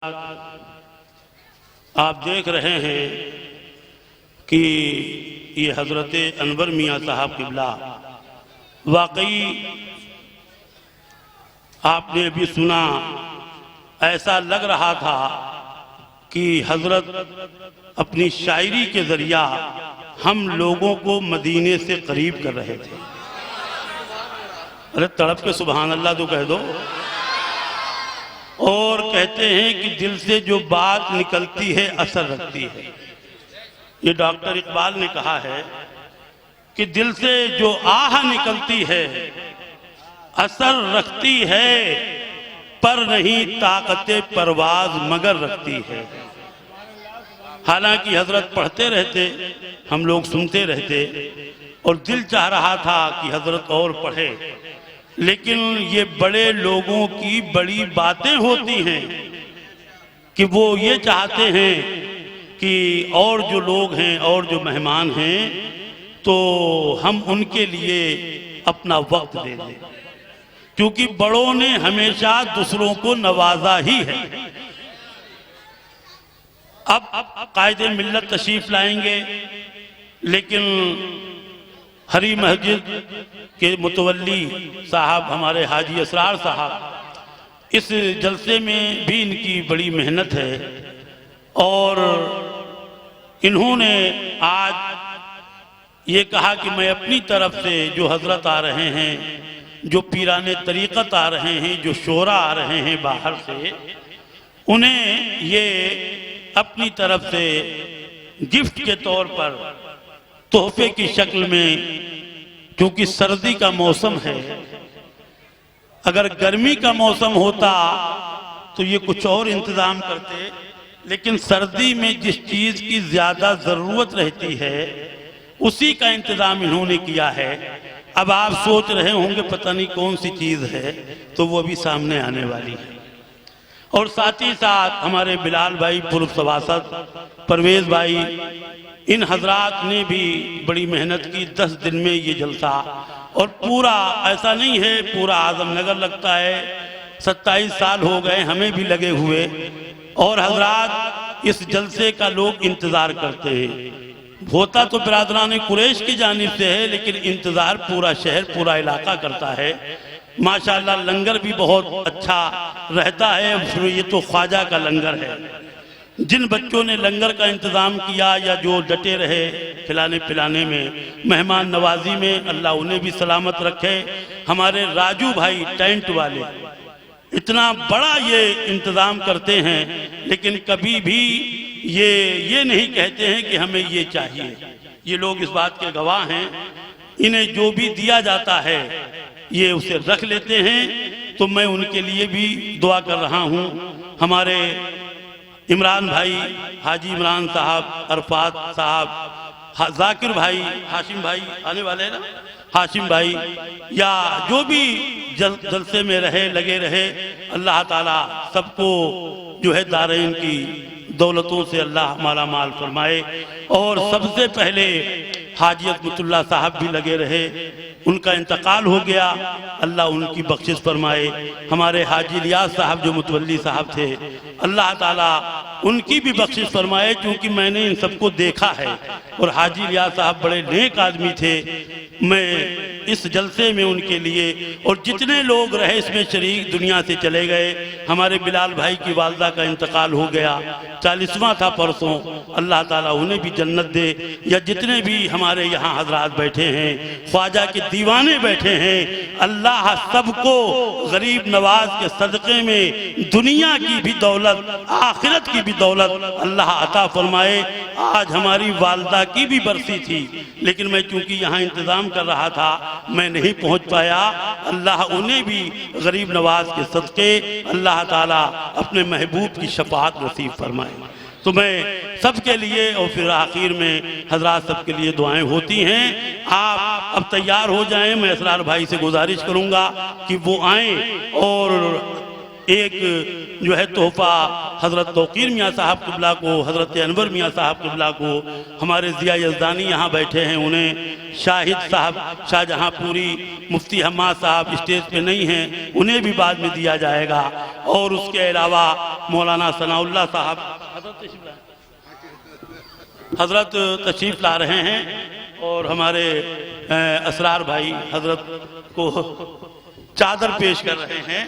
आप देख रहे हैं कि ये हज़रत अनवर मियाँ साहब क़िबला वाकई आपने अभी सुना, ऐसा लग रहा था कि हज़रत अपनी शायरी के ज़रिया हम लोगों को मदीने से करीब कर रहे थे। अरे तड़प के सुभान अल्लाह तो कह दो। और कहते हैं कि दिल से जो बात निकलती है असर रखती है। ये डॉक्टर इकबाल ने कहा है कि दिल से जो आह निकलती है असर रखती है, पर नहीं ताकते परवाज मगर रखती है। हालांकि हजरत पढ़ते रहते, हम लोग सुनते रहते और दिल चाह रहा था कि हजरत और पढ़े, लेकिन ये बड़े लोगों की बड़ी बातें होती हैं कि वो ये चाहते हैं कि और जो लोग हैं और जो मेहमान हैं तो हम उनके लिए अपना वक्त दे दें, क्योंकि बड़ों ने हमेशा दूसरों को नवाजा ही है। अब कायदे मिल्लत तशरीफ लाएंगे, लेकिन हरी मस्जिद के मुतवल्ली साहब हमारे हाजी असरार साहब, इस जलसे में भी इनकी बड़ी मेहनत है और इन्होंने आज ये कहा कि मैं अपनी तरफ से जो हजरत आ रहे हैं, जो पीराने तरीक़त आ रहे हैं, जो शोरा आ रहे हैं बाहर से, उन्हें ये अपनी तरफ से गिफ्ट के तौर पर तोहफे की शक्ल में, क्योंकि सर्दी का मौसम है, अगर गर्मी का मौसम होता तो ये कुछ और इंतजाम करते, लेकिन सर्दी में जिस चीज की ज्यादा जरूरत रहती है उसी का इंतजाम इन्होंने किया है। अब आप सोच रहे होंगे पता नहीं कौन सी चीज है, तो वो भी सामने आने वाली है। और साथ ही साथ हमारे बिलाल भाई पूर्व सभासद, परवेज भाई, इन हजरात ने भी बड़ी मेहनत की। 10 दिन में ये जलसा, और पूरा ऐसा नहीं है पूरा आजमनगर लगता है, 27 साल हो गए हमें भी लगे हुए, और हजरात इस जलसे का लोग इंतजार करते हैं। होता तो बिरादरान कुरैश की जानिब से है, लेकिन इंतजार पूरा शहर पूरा इलाका करता है। माशाअल्लाह लंगर भी बहुत अच्छा रहता है। ये तो ख्वाजा का लंगर है। जिन बच्चों ने लंगर का इंतज़ाम किया या जो डटे रहे खिलाने पिलाने में, मेहमान नवाजी में, अल्लाह उन्हें भी सलामत रखे। हमारे राजू भाई टेंट वाले इतना बड़ा ये इंतज़ाम करते हैं, लेकिन कभी भी ये नहीं कहते हैं कि हमें ये चाहिए। ये लोग इस बात के गवाह हैं। इन्हें जो भी दिया जाता है ये उसे रख लेते हैं। तो मैं उनके लिए भी दुआ कर रहा हूँ। हमारे इमरान भाई, हाजी इमरान साहब, अरफात साहब, जाकिर भाई, हाशिम भाई आने वाले हैं ना, हाशिम भाई, या जो भी जलसे में रहे लगे रहे, अल्लाह ताला सबको जो है दारैन की दौलतों से अल्लाह माला माल फरमाए। और सबसे पहले हाजी अज़मतुल्लाह साहब भी लगे रहे, उनका इंतकाल हो गया, अल्लाह उनकी बख्शिश फरमाए। हमारे हाजी इलियास साहब जो मुतवल्ली साहब थे, अल्लाह ताला उनकी भी बख्शिश फरमाए, क्योंकि मैंने इन सबको देखा है और हाजी इलियास साहब बड़े नेक आदमी थे। मैं इस जलसे में उनके लिए, और जितने लोग रहे इसमें शरीक दुनिया से चले गए। हमारे बिलाल भाई की वालदा का इंतकाल हो गया, 40वां था परसों, अल्लाह ताला उन्हें भी जन्नत दे। या जितने भी हमारे यहाँ हजरात बैठे हैं, ख्वाजा के दीवाने बैठे हैं, अल्लाह सबको गरीब नवाज के सदक़े में दुनिया की भी दौलत, आखिरत की भी दौलत अल्लाह अता फरमाए। आज हमारी वालदा की भी बरसी थी, लेकिन मैं चूंकि यहाँ इंतज़ाम कर रहा था मैं नहीं पहुँच पाया। अल्लाह उन्हें भी गरीब नवाज के सदक़े अल्लाह ताला अपने महबूब की शफाअत नसीब फरमाए। तो मैं सबके लिए, और फिर आखिर में हजरात सबके लिए दुआएं होती हैं। आप अब तैयार हो जाएं। मैं असरार भाई से गुजारिश करूंगा कि वो आएं और एक जो है तोहफा हज़रत तौकीर मियाँ साहब क़िबला को, हज़रत अनवर मियाँ साहब क़िबला को, हमारे ज़िया यज़दानी यहाँ बैठे हैं, उन्हें शाहिद साहब शाहजहाँपुरी, मुफ्ती हम्माद साहब स्टेज पे नहीं हैं, उन्हें भी बाद में दिया जाएगा। और उसके अलावा मौलाना सनाउल्लाह साहब हज़रत तशरीफ़ ला रहे हैं और हमारे असरार भाई हज़रत को चादर पेश कर रहे हैं।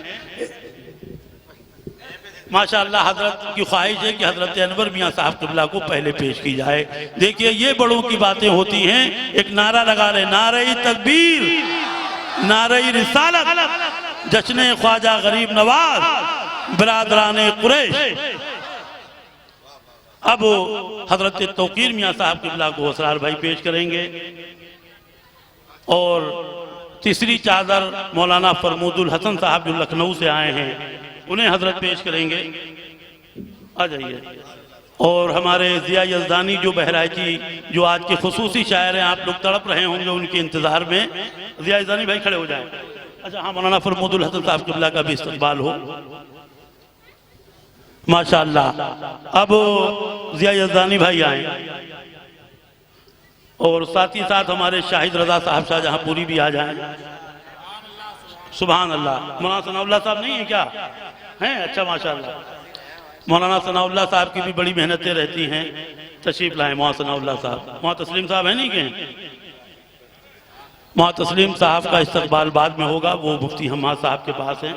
माशाअल्लाह हज़रत की ख्वाहिश है कि हज़रत अनवर मियाँ साहब क़िबला को पहले पेश की जाए। देखिए ये बड़ों की बातें होती हैं। एक नारा लगा ले, नारे तकबीर, नारे रिसालत, जश्न ख्वाजा गरीब नवाज, बरादरान कुरैश। अब हज़रत तौकीर मियाँ साहब क़िबला को असरार भाई पेश करेंगे और तीसरी चादर मौलाना फरमूदुल हसन साहब जो लखनऊ से आए हैं उन्हें हजरत पेश करेंगे। आ जाइए। और हमारे ज़िया यज़दानी जो बहराइची जो आज के खुसूसी शायर हैं, आप लोग तड़प रहे होंगे उनके इंतज़ार में। ज़िया यज़दानी भाई खड़े हो जाएं। अच्छा हाँ, मौलाना फरमूदुल हसन साहब क़िबला का भी इस्तक़बाल हो माशाअल्लाह। अब ज़िया यज़दानी भाई आए और साथ ही साथ हमारे शाहिद रज़ा साहब शाहजहाँपुरी भी आ जाएं। सुभान अल्लाह। मौलाना सनाउल्लाह साहब नहीं है क्या? हैं? अच्छा माशाअल्लाह। मौलाना सनाउल्लाह साहब की भी बड़ी मेहनतें रहती हैं, तशरीफ लाए मौलाना सनाउल्लाह साहब। वहाँ तस्लीम साहब है नहीं के? वहाँ तस्लीम साहब का इस्तकबाल बाद में होगा, वो मुफ्ती हम्माद साहब के पास हैं।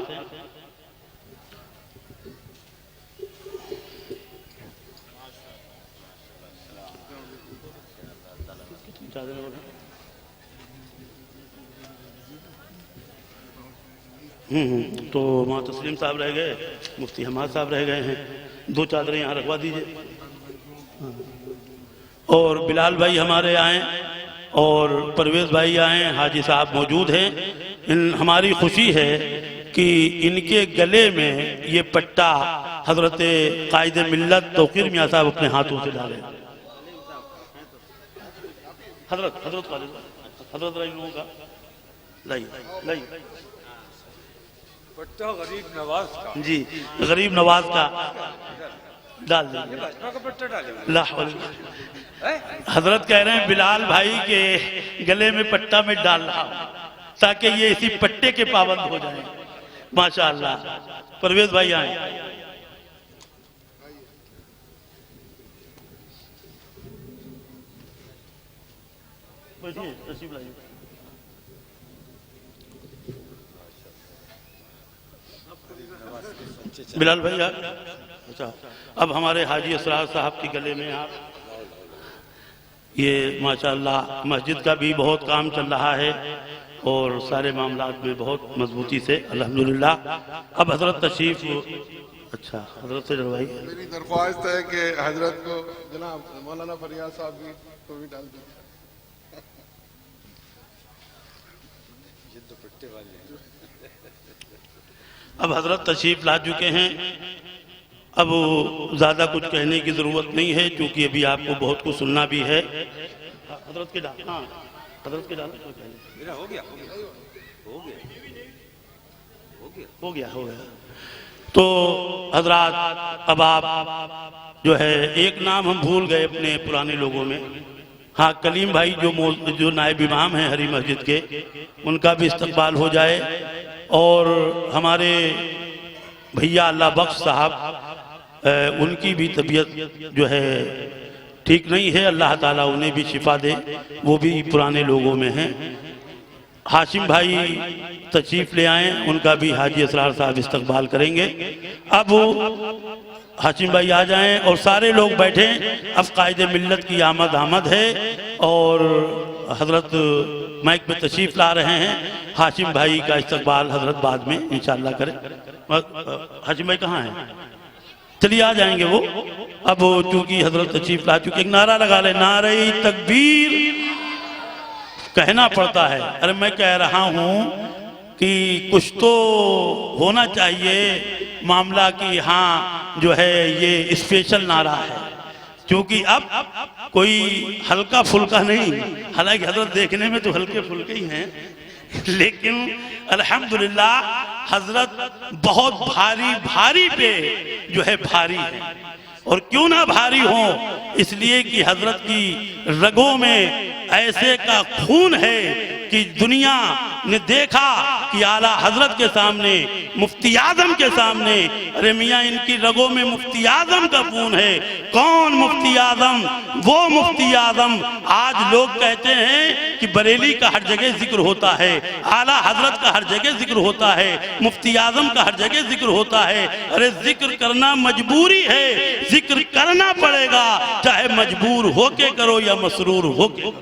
तो वहाँ तस्लीम साहब रह गए, मुफ्ती हम्माद साहब रह गए हैं। दो चादरें यहाँ रखवा दीजिए। और बिलाल भाई हमारे आए और परवेज़ भाई आए, हाजी साहब मौजूद हैं। हमारी खुशी है कि इनके गले में ये पट्टा हज़रत कायद मिल्लत तौकीर मियाँ साहब अपने हाथों से डाले। हज़रत हज़रत हज़रत लोगों का लाई पट्टा गरीब नवाज का जी, गरीब नवाज का डाल दीजिए। हजरत कह रहे हैं बिलाल भाई के गले में पट्टा में डाल रहा ताकि ये इसी पट्टे के पाबंद हो जाए। माशाअल्लाह। परवेज भाई आए। बिलाल भाई आप। अच्छा, अब हमारे हाजी असरार साहब के गले में आप ये माशाअल्लाह मस्जिद का भी बहुत काम चल रहा है और सारे मामलात में बहुत मजबूती से अल्हम्दुलिल्लाह। अब हजरत तशरीफ। अच्छा हजरत से भाई मेरी दरख्वास्त है कि हजरत को जनाब मौलाना फरियाद साहब को भी डाल दीजिए। अब हजरत तशरीफ ला चुके हैं। अब ज़्यादा कुछ कहने की ज़रूरत नहीं है क्योंकि अभी आपको बहुत कुछ सुनना भी है। हजरत के डाल। हाँ हजरत के डाल। हो गया हो गया हो गया। तो हजरात अब आप जो है एक नाम हम भूल गए अपने पुराने लोगों में। हाँ कलीम भाई जो नायब इमाम हैं हरी मस्जिद के, उनका भी इस्तकबाल हो जाए। और हमारे भैया अल्लाह बख्श साहब उनकी भी तबीयत जो है ठीक नहीं है, अल्लाह ताला उन्हें भी शिफा दे, वो भी पुराने लोगों में हैं। हाशिम भाई तशरीफ ले आए, उनका भी हाजी असरार साहब इस्तकबाल करेंगे। अब हाशिम भाई आ जाएं और सारे लोग बैठें। अब कायद मिल्लत की आमद है और हजरत माइक पे तशरीफ ला रहे हैं। हाशिम भाई का इस्तकबाल हजरत बाद में इंशाअल्लाह करें। हाशिम भाई कहाँ हैं? चलिए आ जाएंगे वो। अब चूंकि हजरत तशरीफ ला चुके, एक नारा लगा ले, नारे तकबीर कहना पड़ता है। अरे मैं कह रहा हूँ कि कुछ तो होना चाहिए मामला कि हाँ जो है ये स्पेशल नारा है, क्योंकि अब कोई हल्का फुल्का नहीं। हालांकि हजरत देखने में तो हल्के फुल्के ही हैं, लेकिन अल्हम्दुलिल्लाह हजरत बहुत भारी भारी पे जो है भारी है। और क्यों ना भारी हो, इसलिए कि हजरत की रगों में ऐसे का खून है कि दुनिया ने देखा कि आला हजरत के सामने, मुफ्ती आजम के सामने, अरे मियाँ इनकी रगों में मुफ्ती आजम का खून है। कौन मुफ्ती आजम? वो मुफ्ती आजम। आज लोग कहते हैं कि बरेली का हर जगह जिक्र होता है, आला हजरत का हर जगह जिक्र होता है, मुफ्ती आजम का हर जगह जिक्र होता है। अरे जिक्र करना मजबूरी है, जिक्र करना पड़ेगा, चाहे मजबूर होके करो या मसरूर होके।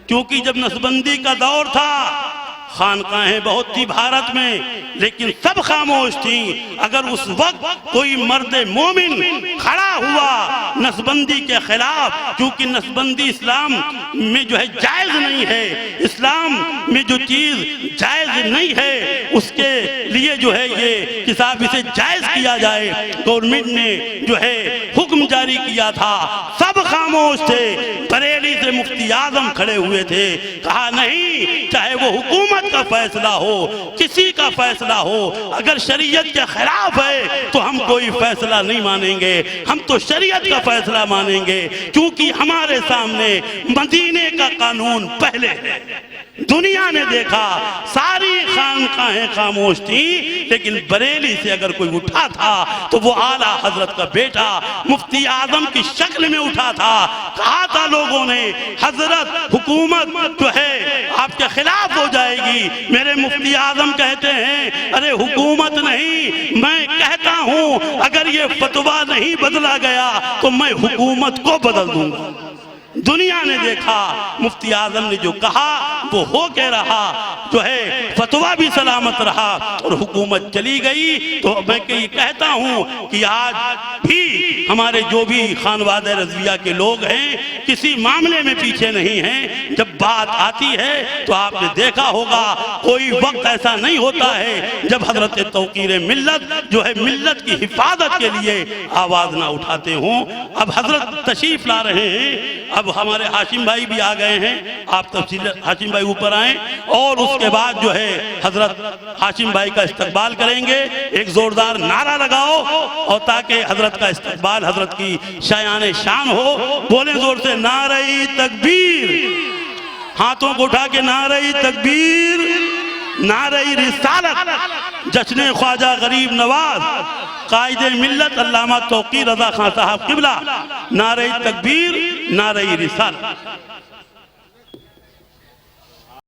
क्योंकि जब नसबंदी का दौर था, खानकाहें बहुत थी भारत में, लेकिन सब खामोश थी। अगर उस वक्त कोई मर्द मोमिन खड़ा हुआ नसबंदी के खिलाफ, क्योंकि नसबंदी इस्लाम में जो है जायज नहीं है, इस्लाम में जो चीज जायज नहीं है उसके लिए जो है ये कि साहब इसे जायज किया जाए, गवर्नमेंट ने जो है हुक्म जारी किया था। सब खामोश थे, बरेली से मुफ्ती आजम खड़े हुए थे, कहा नहीं, चाहे वो हुकूमत का फैसला हो, किसी का फैसला हो, अगर शरीयत के खिलाफ है तो हम कोई फैसला नहीं मानेंगे, हम तो शरीयत का फैसला मानेंगे, क्योंकि हमारे सामने मदीने का कानून पहले है। दुनिया ने देखा, सारी खानकाहें खामोश थी, लेकिन बरेली से अगर कोई उठा था तो वो आला हजरत का बेटा मुफ्ती आजम की शक्ल में उठा था। कहा था लोगों ने, हजरत हुकूमत जो है आपके खिलाफ हो जाएगी। मेरे मुफ्ती आजम कहते हैं, अरे हुकूमत नहीं, मैं कहता हूं अगर ये फतवा नहीं बदला गया तो मैं हुकूमत को बदल दूंगा। दुनिया ने देखा, मुफ्ती आजम ने जो कहा वो हो के रहा, जो है फतवा भी सलामत रहा और हुकूमत चली गई। तो मैं ये कहता हूँ कि आज भी हमारे जो भी खानवादे रज़विया के लोग हैं किसी मामले में पीछे नहीं हैं। जब बात आती है तो आपने देखा होगा, कोई वक्त ऐसा नहीं होता है जब हजरत तौकीर मिल्लत जो है मिल्लत की हिफाजत के लिए आवाज ना उठाते हों। अब हजरत तशरीफ ला रहे हैं, अब हमारे हाशिम भाई भी आ गए हैं, आप तफसील हाशिम भाई ऊपर आए और उसके बाद जो है हजरत हाशिम भाई का इस्तकबाल करेंगे। एक जोरदार नारा लगाओ और ताकि हजरत का इस्तकबाल हजरत की शायान शान हो। बोले जोर से, नारे तकबीर, हाथों को उठा के नारे तकबीर, नारे रिसालत, जश्न ख्वाजा गरीब नवाज कायदे मिल्लत अल्लामा तौकीर रजा खान साहब किबला, नारे तकबीर, नारे रिसालत।